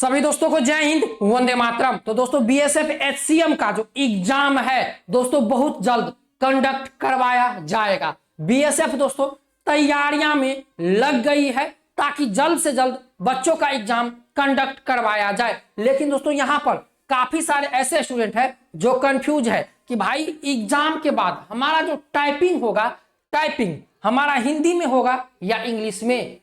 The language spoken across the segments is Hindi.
सभी दोस्तों को जय हिंद, वंदे मातरम। तो दोस्तों बीएसएफ एचसीएम का जो एग्जाम है दोस्तों बहुत जल्द कंडक्ट करवाया जाएगा। बीएसएफ दोस्तों तैयारियां में लग गई है ताकि जल्द से जल्द बच्चों का एग्जाम कंडक्ट करवाया जाए। लेकिन दोस्तों यहां पर काफी सारे ऐसे स्टूडेंट हैं जो कंफ्यूज है कि भाई एग्जाम के बाद हमारा जो टाइपिंग होगा, टाइपिंग हमारा हिंदी में होगा या इंग्लिश में।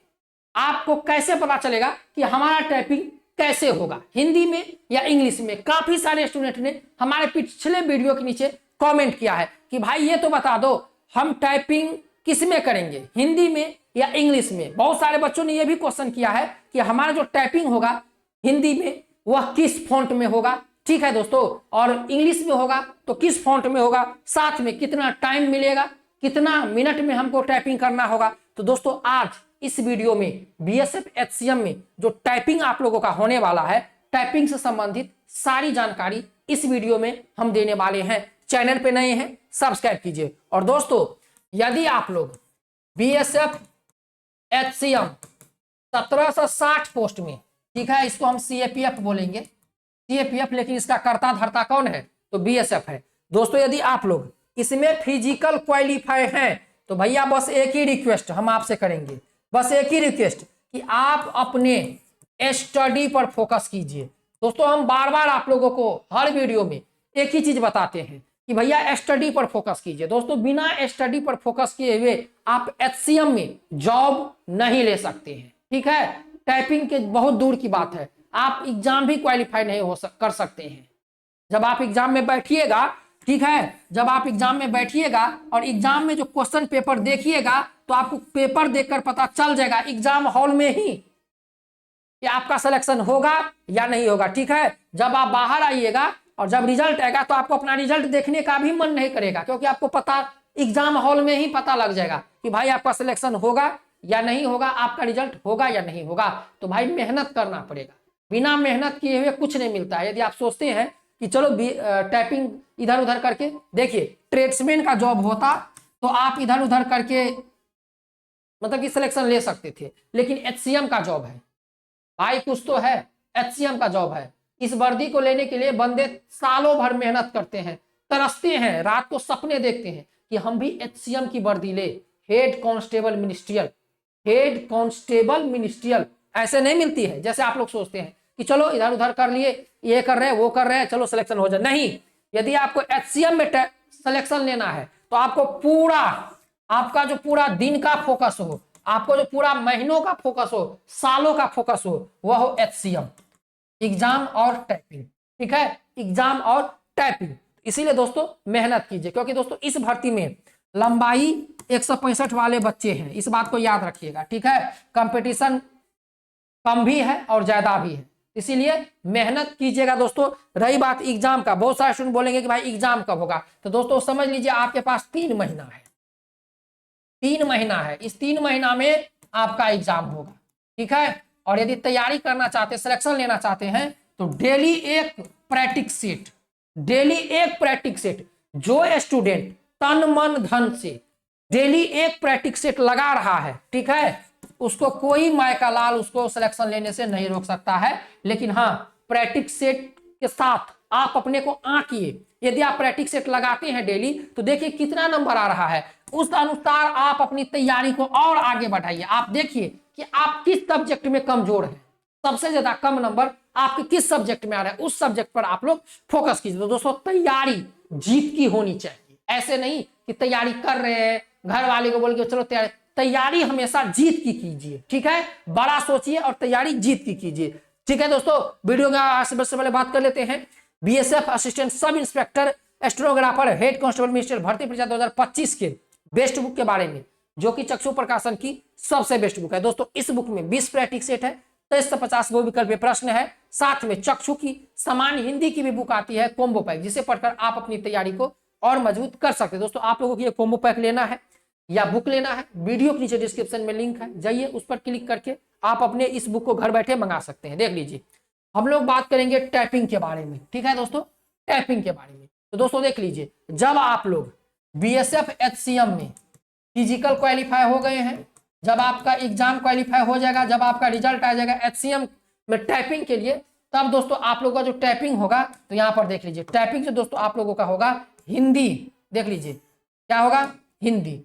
आपको कैसे पता चलेगा कि हमारा टाइपिंग कैसे होगा, हिंदी में या इंग्लिश में? काफी सारे स्टूडेंट ने हमारे पिछले वीडियो के नीचे कमेंट किया है कि भाई ये तो बता दो हम टाइपिंग किस में करेंगे, हिंदी में या इंग्लिश में। बहुत सारे बच्चों ने यह भी क्वेश्चन किया है कि हमारा जो टाइपिंग होगा हिंदी में वह किस फॉन्ट में होगा। ठीक है दोस्तों, और इंग्लिश में होगा तो किस फॉन्ट में होगा, साथ में कितना टाइम मिलेगा, कितना मिनट में हमको टाइपिंग करना होगा। तो दोस्तों आज इस वीडियो में बीएसएफ एचसीएम में जो टाइपिंग आप लोगों का होने वाला है, टाइपिंग से संबंधित सारी जानकारी इस वीडियो में हम देने वाले हैं। चैनल पे नए हैं सब्सक्राइब कीजिए। और दोस्तों यदि आप लोग बीएसएफ एचसीएम 1760 पोस्ट में, ठीक है, इसको हम सीएपीएफ बोलेंगे, सीएपीएफ, लेकिन इसका कर्ता धर्ता कौन है? तो बीएसएफ है। दोस्तों यदि आप लोग इसमें फिजिकल क्वालिफाई हैं तो भैया बस एक ही रिक्वेस्ट हम आपसे करेंगे, बस एक ही रिक्वेस्ट कि आप अपने स्टडी पर फोकस कीजिए। दोस्तों हम बार बार आप लोगों को हर वीडियो में एक ही चीज बताते हैं कि भैया स्टडी पर फोकस कीजिए। दोस्तों बिना स्टडी पर फोकस किए हुए आप एचसीएम में जॉब नहीं ले सकते हैं। ठीक है, टाइपिंग के बहुत दूर की बात है, आप एग्जाम भी क्वालिफाई नहीं कर सकते हैं। जब आप एग्जाम में बैठिएगा, ठीक है, जब आप एग्जाम में बैठिएगा और एग्जाम में जो क्वेश्चन पेपर देखिएगा तो आपको पेपर देखकर पता चल जाएगा एग्जाम हॉल में ही कि आपका सिलेक्शन होगा या नहीं होगा। ठीक है, जब आप बाहर आइएगा और जब रिजल्ट आएगा तो आपको अपना रिजल्ट देखने का भी मन नहीं करेगा, क्योंकि आपको पता एग्जाम हॉल में ही पता लग जाएगा कि भाई आपका सिलेक्शन होगा या नहीं होगा, आपका रिजल्ट होगा या नहीं होगा। तो भाई मेहनत करना पड़ेगा, बिना मेहनत किए हुए कुछ नहीं मिलता है। यदि आप सोचते हैं कि चलो टाइपिंग इधर उधर करके, देखिए ट्रेड्समैन का जॉब होता तो आप इधर उधर करके मतलब कि सिलेक्शन ले सकते थे, लेकिन एचसीएम का जॉब है भाई, कुछ तो है, एचसीएम का जॉब है। इस वर्दी को लेने के लिए बंदे सालों भर मेहनत करते हैं, तरसते हैं, रात को सपने देखते हैं कि हम भी एचसीएम की वर्दी ले, head constable ministerial, head constable ministerial. ऐसे नहीं मिलती है जैसे आप लोग सोचते हैं कि चलो इधर उधर कर लिए, ये कर रहे हैं वो कर रहे हैं, चलो सिलेक्शन हो जाए। नहीं, यदि आपको एचसीएम में सिलेक्शन लेना है तो आपको पूरा, आपका जो पूरा दिन का फोकस हो, आपको जो पूरा महीनों का फोकस हो, सालों का फोकस हो, वह हो एचसीएम, एग्जाम और टाइपिंग। ठीक है, एग्जाम और टाइपिंग। इसीलिए दोस्तों मेहनत कीजिए, क्योंकि दोस्तों इस भर्ती में लंबाई 165 वाले बच्चे हैं, इस बात को याद रखिएगा। ठीक है, कंपटीशन कम भी है और ज्यादा भी है, इसीलिए मेहनत कीजिएगा। दोस्तों रही बात एग्जाम का, बहुत सारे स्टूडेंट बोलेंगे कि भाई एग्जाम कब होगा, तो दोस्तों समझ लीजिए आपके पास 3 महीना है, 3 महीना है, इस 3 महीना में आपका एग्जाम होगा। ठीक है, और यदि तैयारी करना चाहते हैं, सिलेक्शन लेना चाहते हैं तो डेली एक प्रैक्टिस सेट, डेली एक प्रैक्टिस सेट, जो स्टूडेंट तन मन धन से डेली एक प्रैक्टिस सेट लगा रहा है, ठीक है, उसको कोई मायका लाल उसको सिलेक्शन लेने से नहीं रोक सकता है। लेकिन हाँ, प्रैक्टिस सेट के साथ आप अपने को आंकिए। यदि आप प्रैक्टिस सेट लगाते हैं डेली तो देखिए कितना नंबर आ रहा है, उस अनुसार आप अपनी तैयारी को और आगे बढ़ाइए। आप देखिए कि आप किस सब्जेक्ट में कमजोर हैं, सबसे ज्यादा कम नंबर आपके किस सब्जेक्ट में आ रहा है, उस सब्जेक्ट पर आप लोग फोकस कीजिए। तो दोस्तों तैयारी जीत की होनी चाहिए, ऐसे नहीं कि तैयारी कर रहे हैं घर वाले को बोल के चलो तैयारी, तैयारी हमेशा जीत की कीजिए। ठीक है, बड़ा सोचिए और तैयारी जीत की कीजिए। ठीक है दोस्तों, वीडियो का सबसे पहले बात कर लेते हैं BSF assistant sub inspector stenographer head constable minister भर्ती परीक्षा 2025 के बेस्ट बुक के बारे में, जो कि चक्षु प्रकाशन की सबसे बेस्ट बुक है। दोस्तों इस बुक में 20 प्रैक्टिस सेट है, 23 से 50 गो विकल्प प्रश्न है, साथ में चक्षु की सामान्य हिंदी की भी बुक आती है कॉम्बो पैक, जिसे पढ़कर आप अपनी तैयारी को और मजबूत कर सकते हैं। दोस्तों आप लोगों को ये कॉम्बो पैक लेना है या बुक लेना है, वीडियो के नीचे डिस्क्रिप्शन में लिंक है, जाइए उस पर क्लिक करके आप अपने इस बुक को घर बैठे मंगा सकते हैं। देख लीजिए, हम लोग बात करेंगे टाइपिंग के बारे में। ठीक है दोस्तों, टाइपिंग के बारे में तो दोस्तों देख लीजिए, जब आप लोग बीएसएफ एचसीएम में फिजिकल क्वालिफाई हो गए हैं, जब आपका एग्जाम क्वालिफाई हो जाएगा, जब आपका रिजल्ट आ जाएगा एचसीएम में टाइपिंग के लिए, तब दोस्तों आप लोगों का जो टाइपिंग होगा, तो यहाँ पर देख लीजिए टाइपिंग जो दोस्तों आप लोगों का होगा हिंदी, देख लीजिए क्या होगा, हिंदी।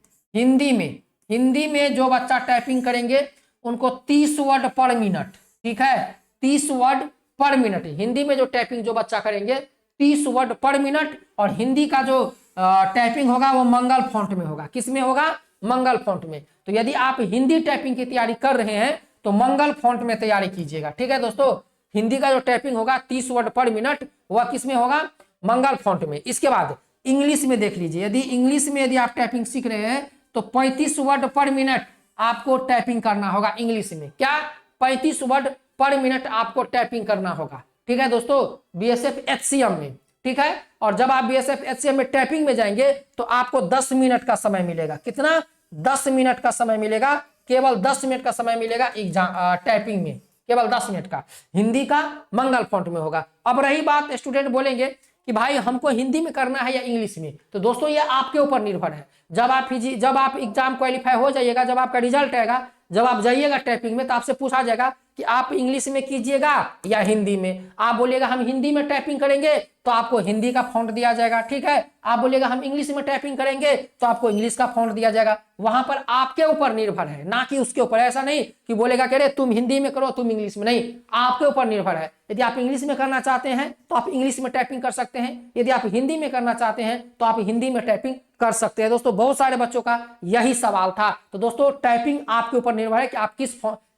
हिंदी में जो बच्चा टाइपिंग करेंगे उनको 30 वर्ड पर मिनट, ठीक है, 30 वर्ड पर मिनट। हिंदी में जो टाइपिंग जो बच्चा करेंगे 30 वर्ड पर मिनट, और हिंदी का जो टाइपिंग होगा वो मंगल फॉन्ट में होगा। किस में होगा, मंगल फॉन्ट में। तो यदि आप हिंदी टाइपिंग की तैयारी कर रहे हैं तो मंगल फॉन्ट में तैयारी कीजिएगा, ठीक है दोस्तों। हिंदी का जो टाइपिंग होगा 30 वर्ड पर मिनट, वह किस में होगा, मंगल फॉन्ट में। इसके बाद इंग्लिश में देख लीजिए, यदि इंग्लिश में यदि आप टाइपिंग सीख रहे हैं तो 35 वर्ड पर मिनट आपको टाइपिंग करना होगा इंग्लिश में। क्या, 35 वर्ड पर मिनट आपको टाइपिंग करना होगा, ठीक है दोस्तों, बीएसएफ एचसीएम में, ठीक है। और जब आप बीएसएफ एचसीएम में टाइपिंग में जाएंगे तो आपको 10 मिनट का समय मिलेगा। कितना, 10 मिनट का समय मिलेगा, केवल 10 मिनट का समय मिलेगा एग्जाम टाइपिंग में, केवल 10 मिनट का। हिंदी का मंगल फॉन्ट में होगा। अब रही बात, स्टूडेंट बोलेंगे कि भाई हमको हिंदी में करना है या इंग्लिश में, तो दोस्तों ये आपके ऊपर निर्भर है। जब आप एग्जाम क्वालिफाई हो जाइएगा, जब आपका रिजल्ट आएगा, जब आप जाइएगा टाइपिंग में, तो आपसे पूछा जाएगा कि आप इंग्लिश में कीजिएगा या हिंदी में। आप बोलिएगा हम हिंदी में टाइपिंग करेंगे तो आपको हिंदी का फॉन्ट दिया जाएगा, ठीक है। आप बोलिएगा हम इंग्लिश में टाइपिंग करेंगे तो आपको इंग्लिश का फॉन्ट दिया जाएगा। वहां पर आपके ऊपर निर्भर है, ना कि उसके ऊपर। ऐसा नहीं कि बोलेगा कि अरे तुम हिंदी में करो तुम इंग्लिश में, नहीं, आपके ऊपर निर्भर है। यदि आप इंग्लिश में करना चाहते हैं तो आप इंग्लिश में टाइपिंग कर सकते हैं, यदि आप हिंदी में करना चाहते हैं तो आप हिंदी में टाइपिंग कर सकते हैं। दोस्तों बहुत सारे बच्चों का यही सवाल था। तो दोस्तों टाइपिंग आपके ऊपर निर्भर है कि आप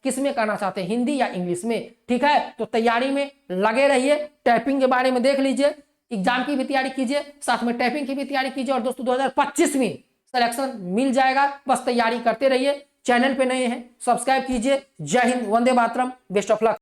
किस में करना चाहते हैं, हिंदी या इंग्लिश में, ठीक है। तो तैयारी में लगे रहिए, टाइपिंग के बारे में देख लीजिए, एग्जाम की भी तैयारी कीजिए, साथ में टाइपिंग की भी तैयारी कीजिए। और दोस्तों 2025 में सिलेक्शन मिल जाएगा, बस तैयारी करते रहिए। चैनल पे नए हैं सब्सक्राइब कीजिए। जय Hind, Vande Mataram, best of luck.